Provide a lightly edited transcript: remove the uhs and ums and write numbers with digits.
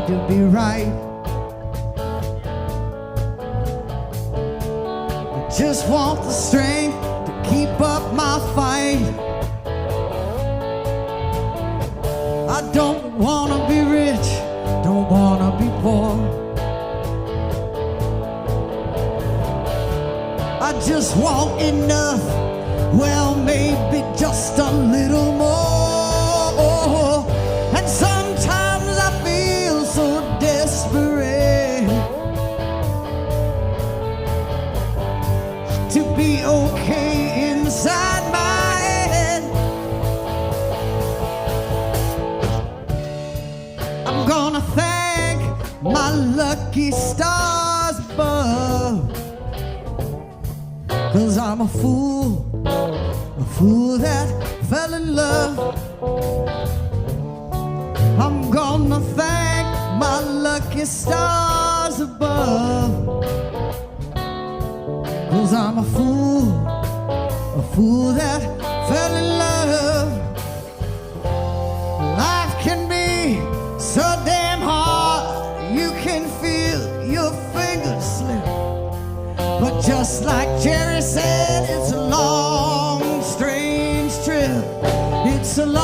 to be right. I just want the strength to keep up my fight. I don't wanna be rich, don't wanna be poor. I just want enough, well, maybe just a little more. And sometimes I feel so desperate to be okay inside my head. I'm gonna thank my lucky stars above, 'cause I'm a fool that fell in love. I'm gonna thank my lucky stars above, 'cause I'm a fool that fell in love. Life can be so damn hard, you can feel your fingers slip. But just like Jerry said, it's a long, strange trip. It's a long